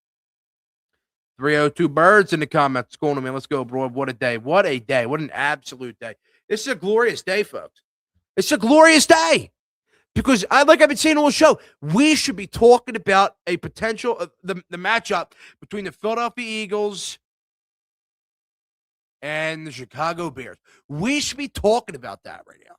302 Birds in the comments. What's going on, man? Let's go, bro. What a day. What a day. What an absolute day. This is a glorious day, folks. It's a glorious day. Because I've been saying all the show, we should be talking about a potential the matchup between the Philadelphia Eagles and the Chicago Bears. We should be talking about that right now.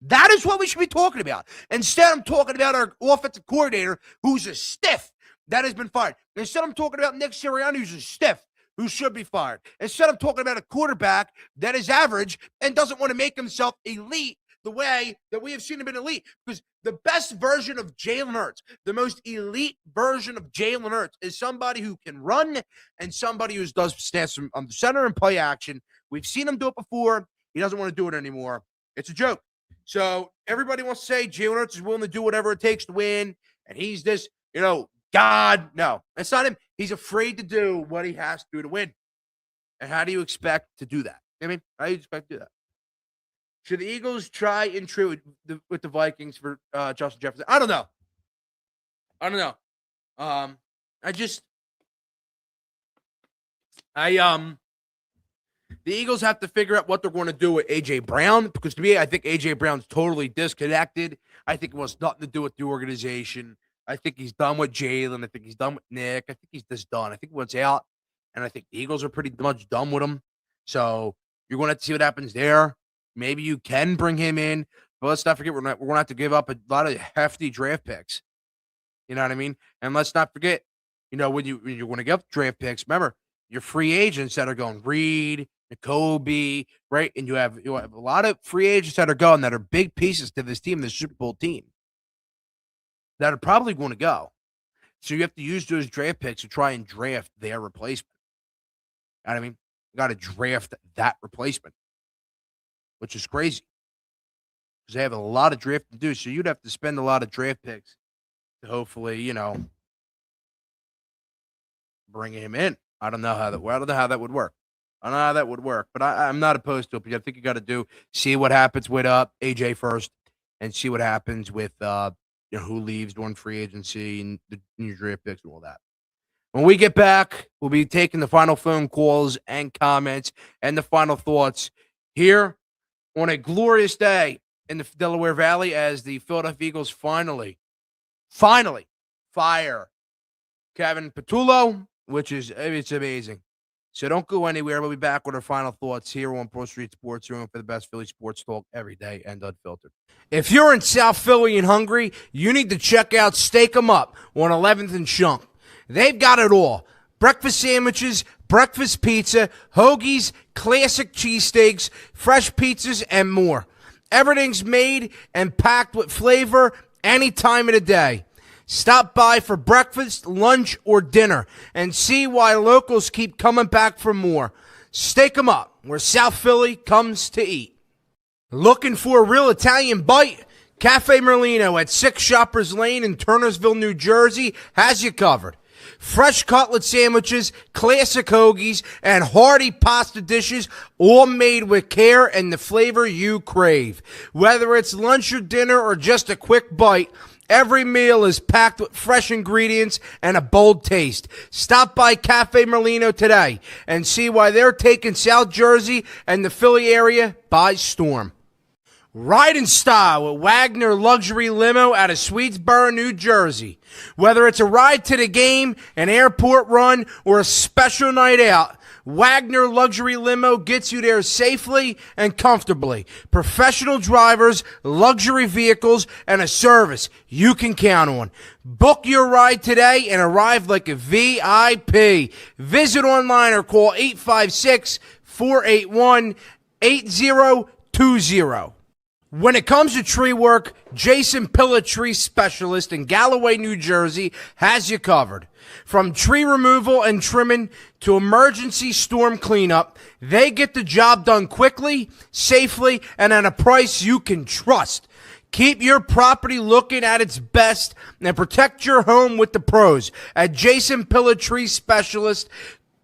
That is what we should be talking about. Instead, I'm talking about our offensive coordinator, who's a stiff, that has been fired. Instead, I'm talking about Nick Sirianni, who's a stiff, who should be fired. Instead, I'm talking about a quarterback that is average and doesn't want to make himself elite the way that we have seen him in elite. Because the best version of Jalen Hurts, the most elite version of Jalen Hurts, is somebody who can run and somebody who does stand on the center and play action. We've seen him do it before. He doesn't want to do it anymore. It's a joke. So everybody wants to say Jalen Hurts is willing to do whatever it takes to win, and he's this, God. No, that's not him. He's afraid to do what he has to do to win. And how do you expect to do that? How do you expect to do that? Should the Eagles try and trade with the Vikings for Justin Jefferson? I don't know. The Eagles have to figure out what they're going to do with A.J. Brown, because to me, I think A.J. Brown's totally disconnected. I think it wants nothing to do with the organization. I think he's done with Jalen. I think he's done with Nick. I think he's just done. I think he wants out, and I think the Eagles are pretty much done with him. So you're going to have to see what happens there. Maybe you can bring him in, but let's not forget we're going to have to give up a lot of hefty draft picks. You know what I mean? And let's not forget, when you're going to give draft picks, remember, your free agents that are going Reed, N'Kobe, right? And you have a lot of free agents that are going that are big pieces to this team, the Super Bowl team, that are probably going to go. So you have to use those draft picks to try and draft their replacement. You know what I mean? You got to draft that replacement, which is crazy because they have a lot of draft to do. So you'd have to spend a lot of draft picks to hopefully, bring him in. I don't know how that would work. I don't know how that would work, but I'm not opposed to it. But I think you got to see what happens with AJ first, and see what happens with who leaves during free agency and the new draft picks and all that. When we get back, we'll be taking the final phone calls and comments and the final thoughts here on a glorious day in the Delaware Valley as the Philadelphia Eagles finally fire Kevin Patullo, which is it's amazing. So don't go anywhere. We'll be back with our final thoughts here on Pro Street Sports Room for the best Philly sports talk every day and unfiltered. If you're in South Philly and hungry, you need to check out Steak 'em Up on 11th and Shunk. They've got it all. Breakfast sandwiches, breakfast pizza, hoagies, classic cheesesteaks, fresh pizzas, and more. Everything's made and packed with flavor any time of the day. Stop by for breakfast, lunch, or dinner and see why locals keep coming back for more. Steak 'em Up, where South Philly comes to eat. Looking for a real Italian bite? Cafe Merlino at 6 Shoppers Lane in Turnersville, New Jersey has you covered. Fresh cutlet sandwiches, classic hoagies, and hearty pasta dishes, all made with care and the flavor you crave. Whether it's lunch or dinner or just a quick bite, every meal is packed with fresh ingredients and a bold taste. Stop by Cafe Merlino today and see why they're taking South Jersey and the Philly area by storm. Ride in style with Wagner Luxury Limo out of Swedesboro, New Jersey. Whether it's a ride to the game, an airport run, or a special night out, Wagner Luxury Limo gets you there safely and comfortably. Professional drivers, luxury vehicles, and a service you can count on. Book your ride today and arrive like a VIP. Visit online or call 856-481-8020. When it comes to tree work, Jason Pilla Tree Specialist in Galloway, New Jersey has you covered. From tree removal and trimming to emergency storm cleanup, they get the job done quickly, safely, and at a price you can trust. Keep your property looking at its best and protect your home with the pros at Jason Pilla Tree Specialist.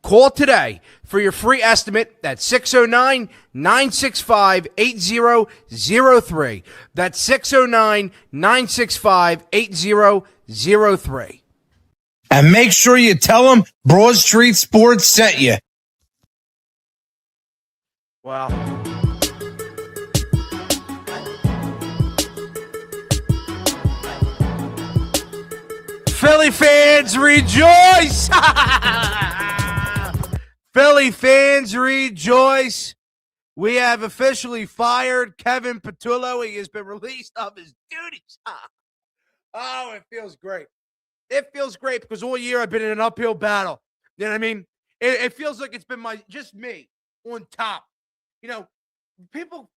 Call today for your free estimate at 609-965-8003. That's 609-965-8003. And make sure you tell them Broad Street Sports sent you. Wow. Philly fans, rejoice! Philly fans, rejoice. We have officially fired Kevin Patullo. He has been released of his duties. Oh, it feels great. It feels great because all year I've been in an uphill battle. You know what I mean? It feels like it's been just me on top. You know, people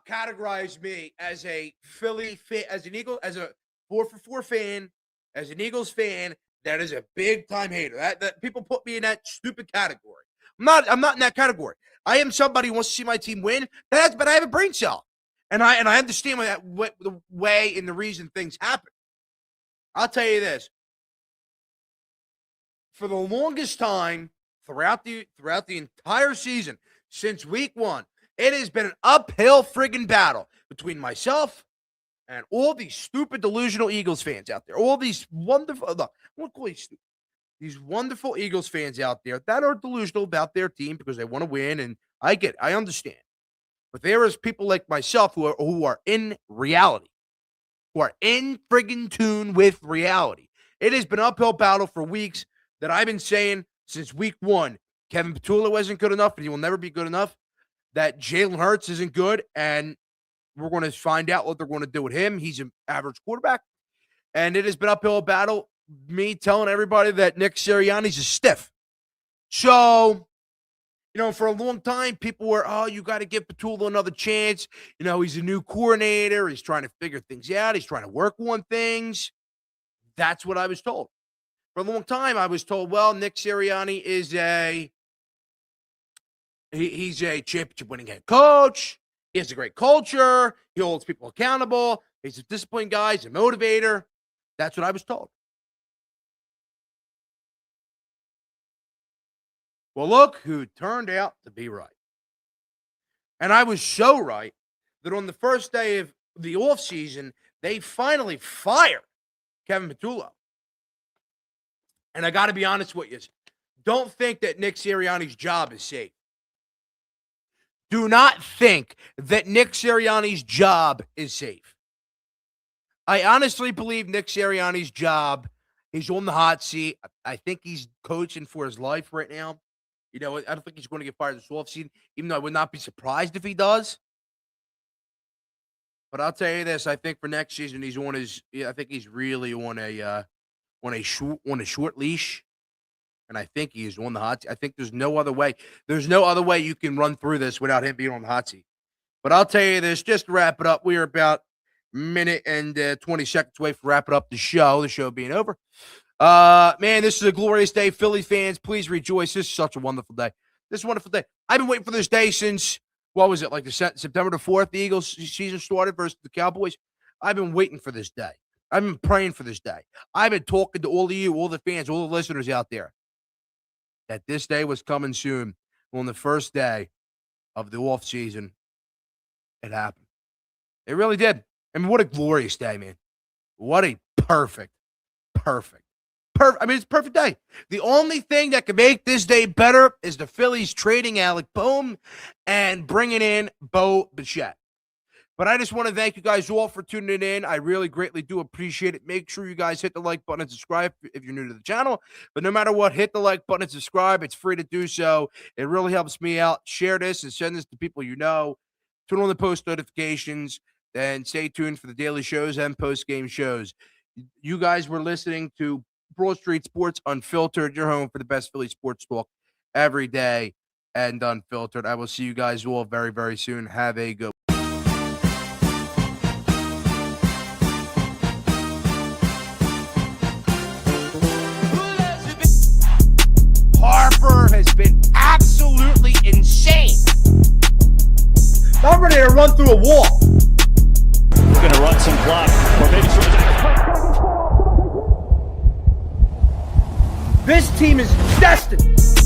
categorize me as a Philly fan, as an Eagle, as a 4-for-4 fan, as an Eagles fan. That is a big time hater. That people put me in that stupid category. I'm not in that category. I am somebody who wants to see my team win. But I have a brain cell, and I understand the way and the reason things happen. I'll tell you this: for the longest time throughout the entire season since week 1, it has been an uphill friggin' battle between myself and all these stupid delusional Eagles fans out there. All these wonderful, I won't call these stupid. These wonderful Eagles fans out there that are delusional about their team because they want to win, and I get it. I understand. But there is people like myself who are in reality, who are in friggin' tune with reality. It has been an uphill battle for weeks that I've been saying since week 1. Kevin Patullo isn't good enough, and he will never be good enough. That Jalen Hurts isn't good, and we're going to find out what they're going to do with him. He's an average quarterback, and it has been an uphill battle. Me telling everybody that Nick Sirianni's a stiff. So, you know, for a long time, people were, oh, you got to give Patullo another chance. You know, he's a new coordinator. He's trying to figure things out. He's trying to work on things. That's what I was told. For a long time, I was told, well, Nick Sirianni is he's a championship-winning head coach. He has a great culture. He holds people accountable. He's a disciplined guy. He's a motivator. That's what I was told. Well, look who turned out to be right. And I was so right that on the first day of the offseason, they finally fired Kevin Patullo. And I got to be honest with you. Don't think that Nick Sirianni's job is safe. Do not think that Nick Sirianni's job is safe. I honestly believe Nick Sirianni's job, he's on the hot seat. I think he's coaching for his life right now. You know, I don't think he's going to get fired this offseason, even though I would not be surprised if he does. But I'll tell you this: I think for next season, he's on his. I think he's really on a short leash, and I think he is on the hot seat. I think there's no other way. There's no other way you can run through this without him being on the hot seat. But I'll tell you this: just to wrap it up, we are about a minute and 20 seconds away from wrapping up the show. The show being over. Man, this is a glorious day. Philly fans, please rejoice. This is such a wonderful day. This is a wonderful day. I've been waiting for this day since, what was it, like September the 4th, the Eagles season started versus the Cowboys. I've been waiting for this day. I've been praying for this day. I've been talking to all of you, all the fans, all the listeners out there, that this day was coming soon. On the first day of the off season, it happened. It really did. I mean, what a glorious day, man. What a perfect. I mean, it's a perfect day. The only thing that can make this day better is the Phillies trading Alec Boehm and bringing in Bo Bichette. But I just want to thank you guys all for tuning in. I really greatly do appreciate it. Make sure you guys hit the like button and subscribe if you're new to the channel. But no matter what, hit the like button and subscribe. It's free to do so. It really helps me out. Share this and send this to people you know. Turn on the post notifications. Then stay tuned for the daily shows and post-game shows. You guys were listening to Broad Street Sports Unfiltered, your home for the best Philly sports talk every day and unfiltered. I will see you guys all very, very soon. Have a good Harper has been absolutely insane. I'm ready to run through a wall. We're going to run some clock, or maybe This team is destined